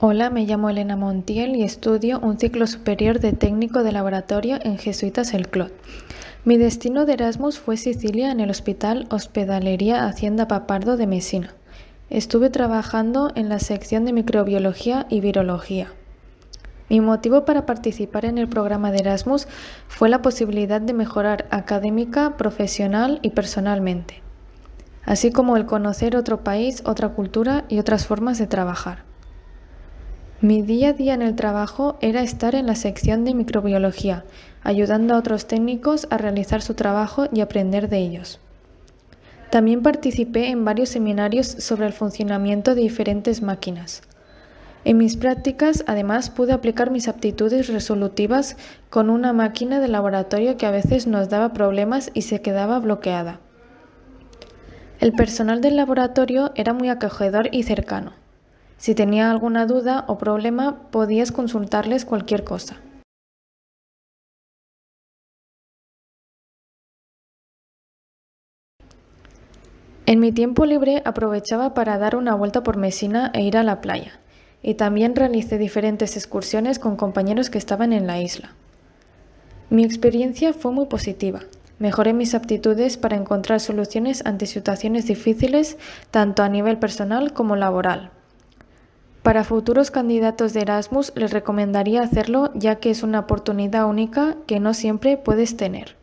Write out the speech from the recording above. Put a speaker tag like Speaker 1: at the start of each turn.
Speaker 1: Hola, me llamo Elena Montiel y estudio un ciclo superior de técnico de laboratorio en Jesuitas El Clot. Mi destino de Erasmus fue Sicilia en el Hospital Hospedalería Hacienda Papardo de Mesina. Estuve trabajando en la sección de microbiología y virología. Mi motivo para participar en el programa de Erasmus fue la posibilidad de mejorar académica, profesional y personalmente, así como el conocer otro país, otra cultura y otras formas de trabajar. Mi día a día en el trabajo era estar en la sección de microbiología, ayudando a otros técnicos a realizar su trabajo y aprender de ellos. También participé en varios seminarios sobre el funcionamiento de diferentes máquinas. En mis prácticas, además, pude aplicar mis aptitudes resolutivas con una máquina de laboratorio que a veces nos daba problemas y se quedaba bloqueada. El personal del laboratorio era muy acogedor y cercano. Si tenía alguna duda o problema, podías consultarles cualquier cosa. En mi tiempo libre aprovechaba para dar una vuelta por Mesina e ir a la playa, y también realicé diferentes excursiones con compañeros que estaban en la isla. Mi experiencia fue muy positiva. Mejoré mis aptitudes para encontrar soluciones ante situaciones difíciles, tanto a nivel personal como laboral. Para futuros candidatos de Erasmus les recomendaría hacerlo, ya que es una oportunidad única que no siempre puedes tener.